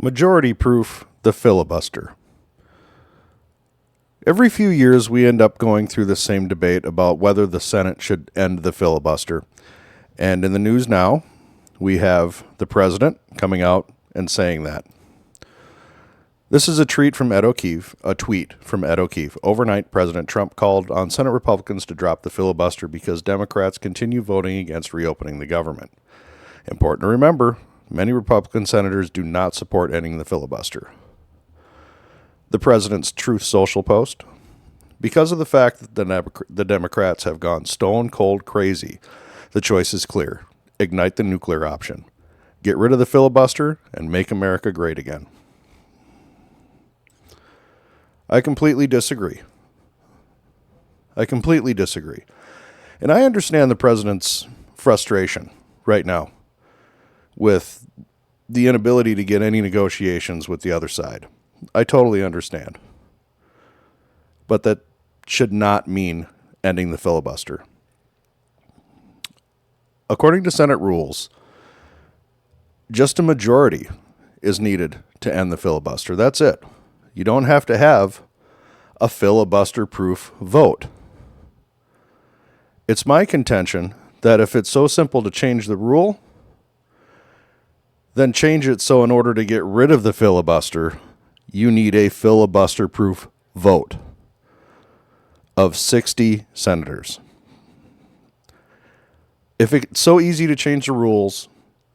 Majority proof the filibuster. Every few years, we end up going through the same debate about whether the Senate should end the filibuster. And in the news now, we have the president coming out and saying that. This is a tweet from Ed O'Keefe. Overnight, President Trump called on Senate Republicans to drop the filibuster because Democrats continue voting against reopening the government. Important to remember, many Republican senators do not support ending the filibuster. The president's Truth Social post. Because of the fact that the Democrats have gone stone cold crazy, the choice is clear. Ignite the nuclear option. Get rid of the filibuster and make America great again. I completely disagree. And I understand the president's frustration right now with the inability to get any negotiations with the other side. I totally understand. But that should not mean ending the filibuster. According to Senate rules, just a majority is needed to end the filibuster. That's it. You don't have to have a filibuster-proof vote. It's my contention that if it's so simple to change the rule, then change it so in order to get rid of the filibuster, you need a filibuster-proof vote of 60 senators. If it's so easy to change the rules,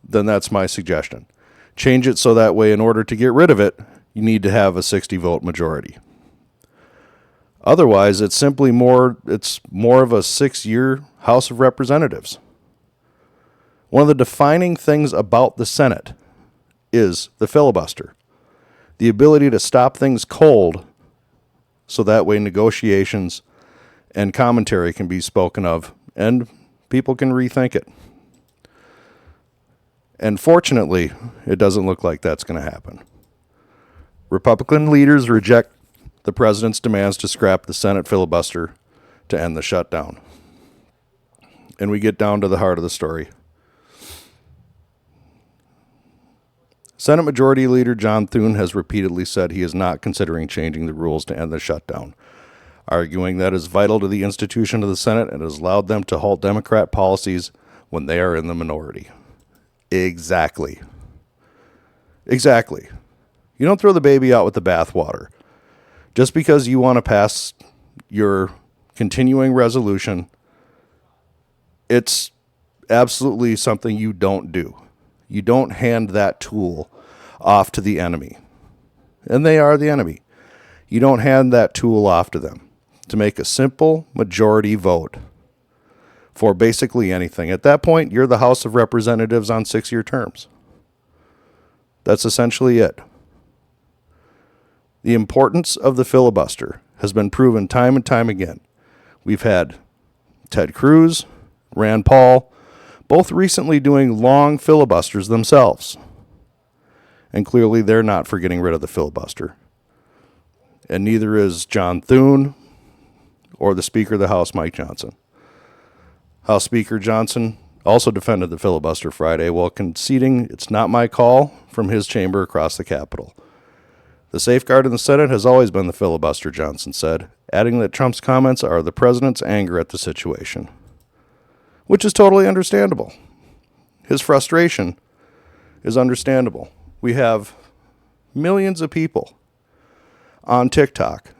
then that's my suggestion. Change it so that way in order to get rid of it, you need to have a 60-vote majority. Otherwise, it's more of a 6-year House of Representatives. One of the defining things about the Senate is the filibuster. The ability to stop things cold so that way negotiations and commentary can be spoken of and people can rethink it. And fortunately, it doesn't look like that's going to happen. Republican leaders reject the president's demands to scrap the Senate filibuster to end the shutdown. And we get down to the heart of the story. Senate Majority Leader John Thune has repeatedly said he is not considering changing the rules to end the shutdown, arguing that is vital to the institution of the Senate and has allowed them to halt Democrat policies when they are in the minority. Exactly. You don't throw the baby out with the bathwater. Just because you want to pass your continuing resolution, it's absolutely something you don't do. You don't hand that tool off to the enemy. And they are the enemy. You don't hand that tool off to them to make a simple majority vote for basically anything. At that point, you're the House of Representatives on 6-year terms. That's essentially it. The importance of the filibuster has been proven time and time again. We've had Ted Cruz, Rand Paul, both recently doing long filibusters themselves. And clearly they're not for getting rid of the filibuster. And neither is John Thune or the Speaker of the House, Mike Johnson. House Speaker Johnson also defended the filibuster Friday while conceding it's not my call from his chamber across the Capitol. The safeguard in the Senate has always been the filibuster, Johnson said, adding that Trump's comments are the president's anger at the situation, which is totally understandable. His frustration is understandable. We have millions of people on TikTok,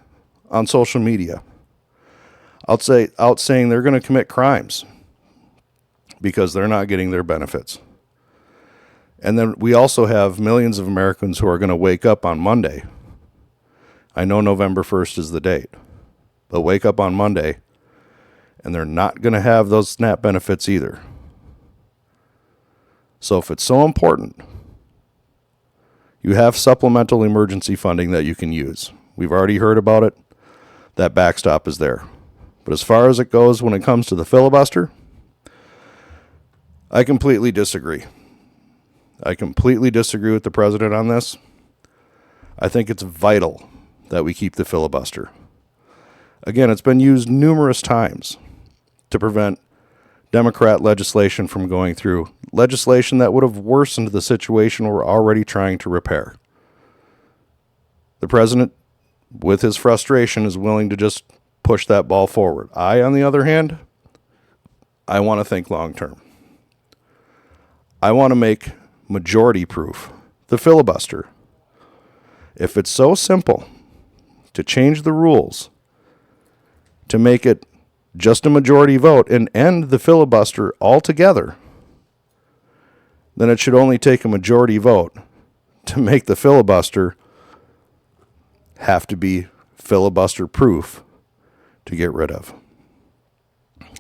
on social media, out saying they're going to commit crimes because they're not getting their benefits. And then we also have millions of Americans who are going to wake up on Monday. I know November 1st is the date, but wake up on Monday and they're not going to have those SNAP benefits either. So if it's so important, you have supplemental emergency funding that you can use. We've already heard about it. That backstop is there. But as far as it goes when it comes to the filibuster, I completely disagree. I completely disagree with the president on this. I think it's vital that we keep the filibuster. Again, it's been used numerous times to prevent Democrat legislation from going through, legislation that would have worsened the situation we're already trying to repair. The president, with his frustration, is willing to just push that ball forward. I, on the other hand, I want to think long term. I want to make majority proof the filibuster. If it's so simple to change the rules to make it just a majority vote and end the filibuster altogether, then it should only take a majority vote to make the filibuster have to be filibuster proof to get rid of.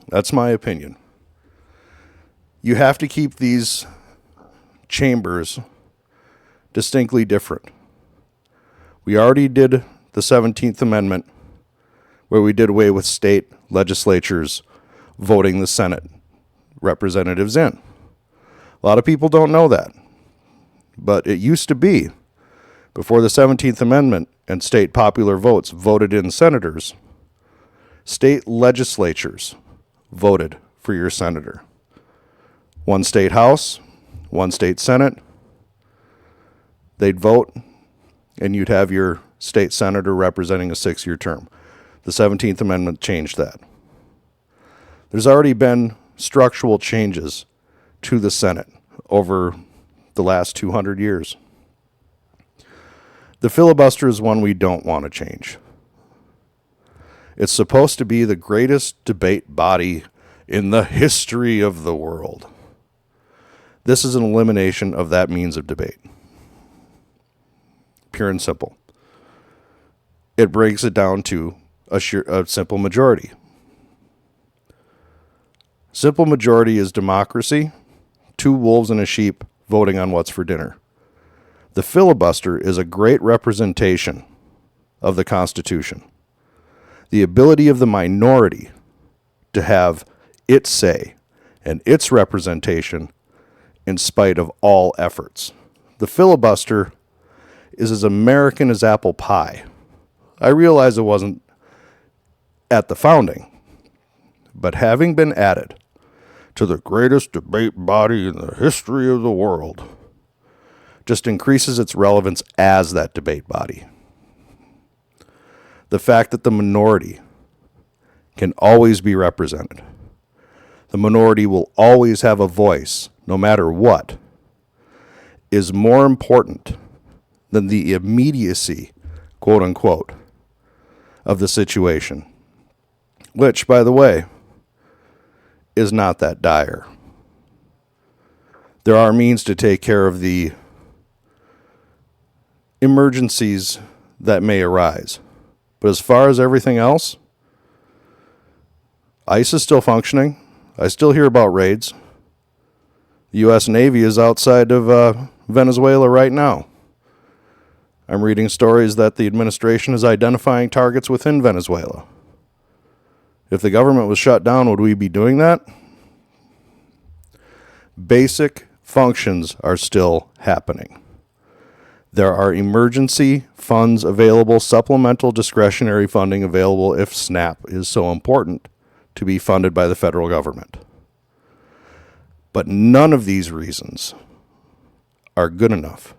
That's my opinion. You have to keep these chambers distinctly different. We already did the 17th Amendment, where we did away with state legislatures voting the Senate representatives in. A lot of people don't know that. But it used to be, before the 17th Amendment and state popular votes voted in senators, state legislatures voted for your senator. One state House, one state Senate. They'd vote, and you'd have your state senator representing a 6-year term. The 17th Amendment changed that. There's already been structural changes to the Senate over the last 200 years. The filibuster is one we don't want to change. It's supposed to be the greatest debate body in the history of the world. This is an elimination of that means of debate. Pure and simple. It breaks it down to a simple majority. Simple majority is democracy, 2 wolves and a sheep voting on what's for dinner. The filibuster is a great representation of the Constitution. The ability of the minority to have its say and its representation in spite of all efforts. The filibuster is as American as apple pie. I realize it wasn't at the founding, but having been added to the greatest debate body in the history of the world just increases its relevance as that debate body. The fact that the minority can always be represented, the minority will always have a voice no matter what, is more important than the immediacy, quote unquote, of the situation, which, by the way, is not that dire. There are means to take care of the emergencies that may arise. But as far as everything else, ICE is still functioning. I still hear about raids. The U.S. Navy is outside of Venezuela right now. I'm reading stories that the administration is identifying targets within Venezuela. If the government was shut down, would we be doing that? Basic functions are still happening. There are emergency funds available, supplemental discretionary funding available if SNAP is so important to be funded by the federal government. But none of these reasons are good enough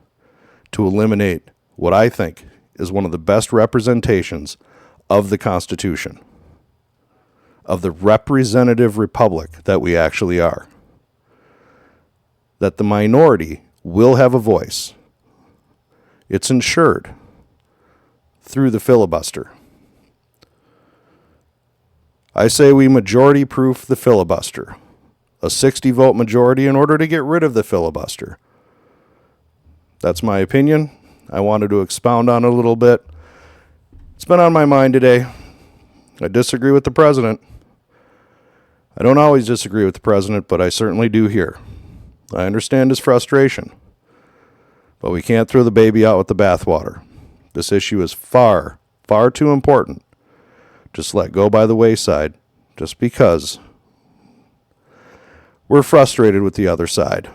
to eliminate what I think is one of the best representations of the Constitution, of the representative republic that we actually are. That the minority will have a voice. It's ensured through the filibuster. I say we majority-proof the filibuster, a 60-vote majority in order to get rid of the filibuster. That's my opinion. I wanted to expound on it a little bit. It's been on my mind today. I disagree with the president. I don't always disagree with the president, but I certainly do here. I understand his frustration, but we can't throw the baby out with the bathwater. This issue is far, far too important. Just let go by the wayside, just because we're frustrated with the other side.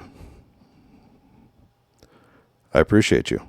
I appreciate you.